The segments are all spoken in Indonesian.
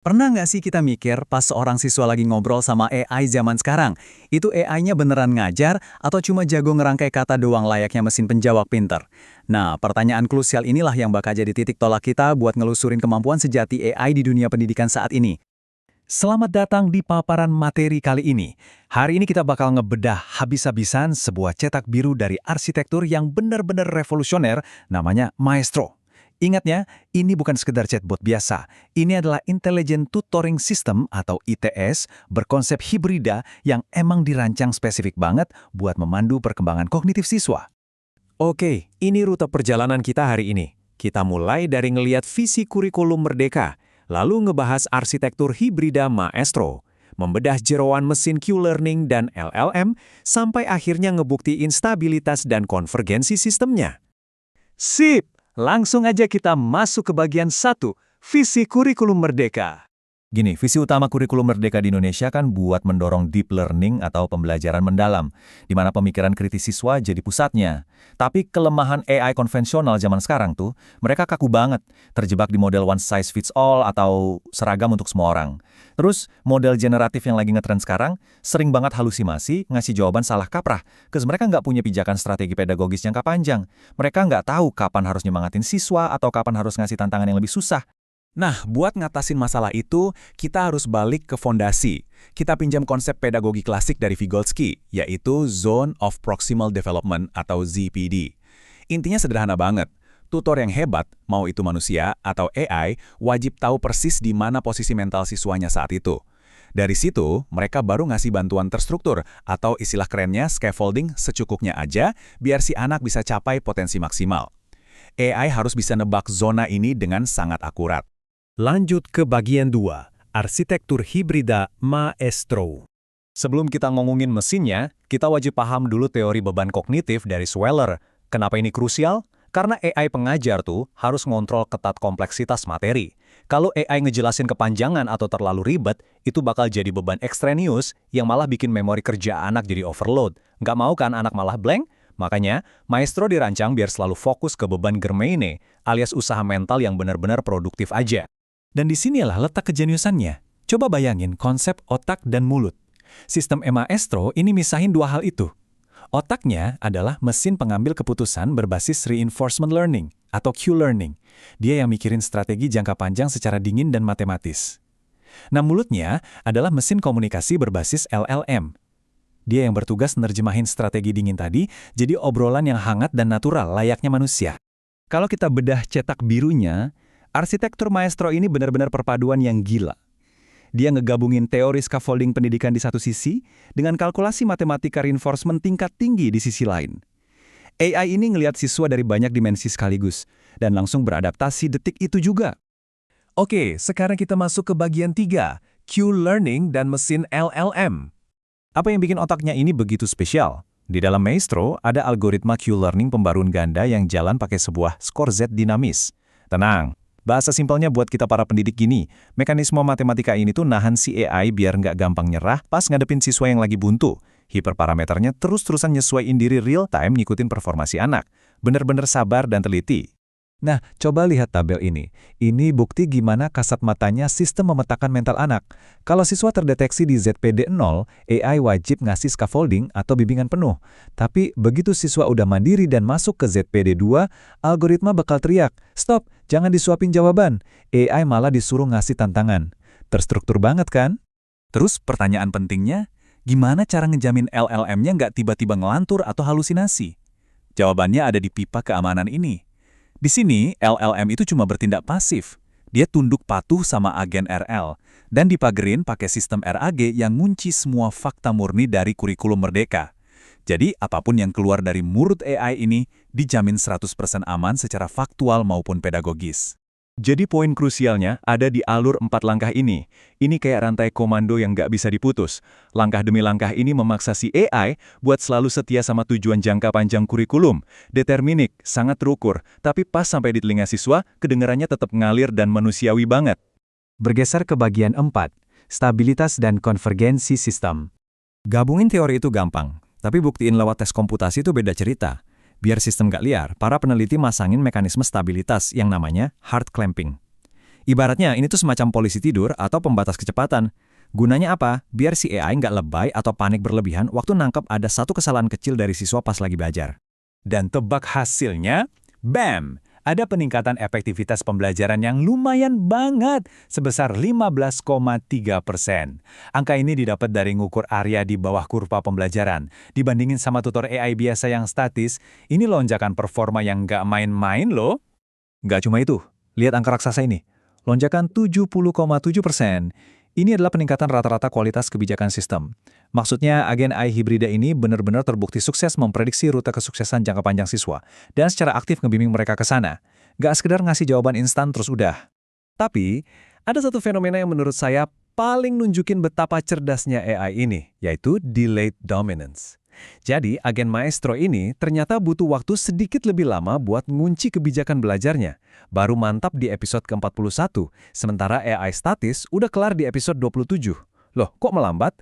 Pernah nggak sih kita mikir pas seorang siswa lagi ngobrol sama AI zaman sekarang, itu AI-nya beneran ngajar atau cuma jago ngerangkai kata doang layaknya mesin penjawab pinter? Nah, pertanyaan krusial inilah yang bakal jadi titik tolak kita buat ngelusurin kemampuan sejati AI di dunia pendidikan saat ini. Selamat datang di paparan materi kali ini. Hari ini kita bakal ngebedah habis-habisan sebuah cetak biru dari arsitektur yang benar-benar revolusioner, namanya Maestro. Ingatnya, ini bukan sekedar chatbot biasa. Ini adalah Intelligent Tutoring System atau ITS berkonsep hibrida yang emang dirancang spesifik banget buat memandu perkembangan kognitif siswa. Oke, ini rute perjalanan kita hari ini. Kita mulai dari ngeliat visi kurikulum Merdeka, lalu ngebahas arsitektur hibrida Maestro, membedah jeroan mesin Q-Learning dan LLM, sampai akhirnya ngebuktiin stabilitas dan konvergensi sistemnya. Sip! Langsung aja kita masuk ke bagian 1, visi kurikulum Merdeka. Gini, visi utama kurikulum Merdeka di Indonesia kan buat mendorong deep learning atau pembelajaran mendalam, di mana pemikiran kritis siswa jadi pusatnya. Tapi kelemahan AI konvensional zaman sekarang tuh, mereka kaku banget, terjebak di model one size fits all atau seragam untuk semua orang. Terus, model generatif yang lagi ngetren sekarang, sering banget halusinasi, ngasih jawaban salah kaprah, karena mereka nggak punya pijakan strategi pedagogis jangka panjang. Mereka nggak tahu kapan harus nyemangatin siswa atau kapan harus ngasih tantangan yang lebih susah. Nah, buat ngatasin masalah itu, kita harus balik ke fondasi. Kita pinjam konsep pedagogi klasik dari Vygotsky, yaitu Zone of Proximal Development atau ZPD. Intinya sederhana banget. Tutor yang hebat, mau itu manusia atau AI, wajib tahu persis di mana posisi mental siswanya saat itu. Dari situ, mereka baru ngasih bantuan terstruktur, atau istilah kerennya scaffolding secukupnya aja, biar si anak bisa capai potensi maksimal. AI harus bisa nebak zona ini dengan sangat akurat. Lanjut ke bagian 2, arsitektur hibrida Maestro. Sebelum kita ngomongin mesinnya, kita wajib paham dulu teori beban kognitif dari Sweller. Kenapa ini krusial? Karena AI pengajar tuh harus ngontrol ketat kompleksitas materi. Kalau AI ngejelasin kepanjangan atau terlalu ribet, itu bakal jadi beban ekstrenius yang malah bikin memori kerja anak jadi overload. Nggak mau kan anak malah blank? Makanya, Maestro dirancang biar selalu fokus ke beban Germaine, alias usaha mental yang benar-benar produktif aja. Dan disinilah letak kejeniusannya. Coba bayangin konsep otak dan mulut. Sistem Maestro ini misahin dua hal itu. Otaknya adalah mesin pengambil keputusan berbasis reinforcement learning atau Q-learning. Dia yang mikirin strategi jangka panjang secara dingin dan matematis. Nah, mulutnya adalah mesin komunikasi berbasis LLM. Dia yang bertugas nerjemahin strategi dingin tadi jadi obrolan yang hangat dan natural layaknya manusia. Kalau kita bedah cetak birunya, arsitektur Maestro ini benar-benar perpaduan yang gila. Dia ngegabungin teori scaffolding pendidikan di satu sisi dengan kalkulasi matematika reinforcement tingkat tinggi di sisi lain. AI ini ngelihat siswa dari banyak dimensi sekaligus dan langsung beradaptasi detik itu juga. Oke, sekarang kita masuk ke bagian 3, Q-Learning dan mesin LLM. Apa yang bikin otaknya ini begitu spesial? Di dalam Maestro ada algoritma Q-Learning pembaruan ganda yang jalan pakai sebuah skor Z dinamis. Tenang. Bahasa simpelnya buat kita para pendidik gini, mekanisme matematika ini tuh nahan si AI biar nggak gampang nyerah pas ngadepin siswa yang lagi buntu. Hiperparameternya terus-terusan nyesuaiin diri real time ngikutin performasi anak. Bener-bener sabar dan teliti. Nah, coba lihat tabel ini. Ini bukti gimana kasat matanya sistem memetakan mental anak. Kalau siswa terdeteksi di ZPD 0, AI wajib ngasih scaffolding atau bimbingan penuh. Tapi begitu siswa udah mandiri dan masuk ke ZPD 2, algoritma bakal teriak, "Stop, jangan disuapin jawaban." AI malah disuruh ngasih tantangan. Terstruktur banget kan? Terus pertanyaan pentingnya, gimana cara ngejamin LLM-nya nggak tiba-tiba ngelantur atau halusinasi? Jawabannya ada di pipa keamanan ini. Di sini, LLM itu cuma bertindak pasif. Dia tunduk patuh sama agen RL, dan dipagerin pakai sistem RAG yang ngunci semua fakta murni dari kurikulum Merdeka. Jadi, apapun yang keluar dari mulut AI ini dijamin 100% aman secara faktual maupun pedagogis. Jadi poin krusialnya ada di alur 4 langkah ini. Ini kayak rantai komando yang nggak bisa diputus. Langkah demi langkah ini memaksa si AI buat selalu setia sama tujuan jangka panjang kurikulum. Determinik, sangat terukur, tapi pas sampai di telinga siswa, kedengarannya tetap ngalir dan manusiawi banget. Bergeser ke bagian 4, stabilitas dan konvergensi sistem. Gabungin teori itu gampang, tapi buktiin lewat tes komputasi itu beda cerita. Biar sistem nggak liar, para peneliti masangin mekanisme stabilitas yang namanya hard clamping. Ibaratnya ini tuh semacam polisi tidur atau pembatas kecepatan. Gunanya apa? Biar si AI nggak lebay atau panik berlebihan waktu nangkep ada satu kesalahan kecil dari siswa pas lagi belajar. Dan tebak hasilnya, bam! Ada peningkatan efektivitas pembelajaran yang lumayan banget, sebesar 15,3%. Angka ini didapat dari ngukur area di bawah kurva pembelajaran. Dibandingin sama tutor AI biasa yang statis, ini lonjakan performa yang nggak main-main loh. Nggak cuma itu, lihat angka raksasa ini. Lonjakan 70,7%. Ini adalah peningkatan rata-rata kualitas kebijakan sistem. Maksudnya, agen AI hibrida ini benar-benar terbukti sukses memprediksi rute kesuksesan jangka panjang siswa, dan secara aktif ngebimbing mereka ke sana. Nggak sekedar ngasih jawaban instan terus udah. Tapi, ada satu fenomena yang menurut saya paling nunjukin betapa cerdasnya AI ini, yaitu delayed dominance. Jadi, agen Maestro ini ternyata butuh waktu sedikit lebih lama buat ngunci kebijakan belajarnya. Baru mantap di episode ke-41, sementara AI statis udah kelar di episode 27. Loh, kok melambat?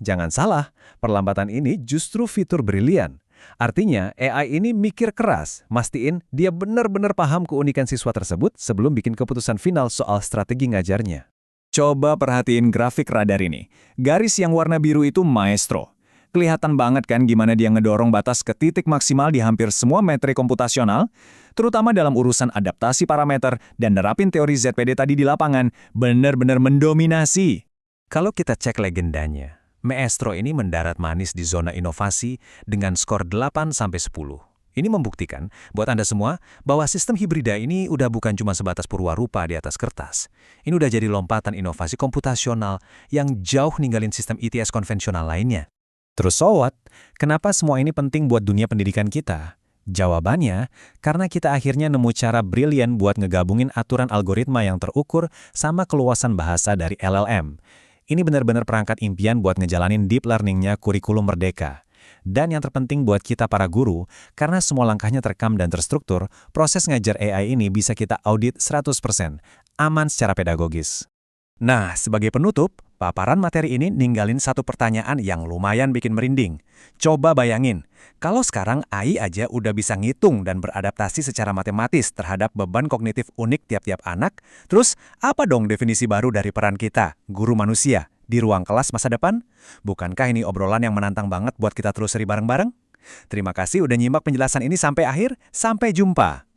Jangan salah. Perlambatan ini justru fitur brilian. Artinya, AI ini mikir keras, mastiin dia benar-benar paham keunikan siswa tersebut sebelum bikin keputusan final soal strategi ngajarnya. Coba perhatiin grafik radar ini. Garis yang warna biru itu Maestro. Kelihatan banget kan gimana dia ngedorong batas ke titik maksimal di hampir semua metrik komputasional, terutama dalam urusan adaptasi parameter dan nerapin teori ZPD tadi di lapangan, benar-benar mendominasi. Kalau kita cek legendanya, Maestro ini mendarat manis di zona inovasi dengan skor 8-10. Ini membuktikan buat Anda semua bahwa sistem hibrida ini udah bukan cuma sebatas purwarupa di atas kertas. Ini udah jadi lompatan inovasi komputasional yang jauh ninggalin sistem ITS konvensional lainnya. Terus so what? Kenapa semua ini penting buat dunia pendidikan kita? Jawabannya, karena kita akhirnya nemu cara brilian buat ngegabungin aturan algoritma yang terukur sama keluasan bahasa dari LLM. Ini benar-benar perangkat impian buat ngejalanin deep learning-nya kurikulum merdeka. Dan yang terpenting buat kita para guru, karena semua langkahnya terekam dan terstruktur, proses ngajar AI ini bisa kita audit 100%, aman secara pedagogis. Nah, sebagai penutup, paparan materi ini ninggalin satu pertanyaan yang lumayan bikin merinding. Coba bayangin, kalau sekarang AI aja udah bisa ngitung dan beradaptasi secara matematis terhadap beban kognitif unik tiap-tiap anak, terus apa dong definisi baru dari peran kita, guru manusia, di ruang kelas masa depan? Bukankah ini obrolan yang menantang banget buat kita telusuri bareng-bareng? Terima kasih udah nyimak penjelasan ini sampai akhir, sampai jumpa!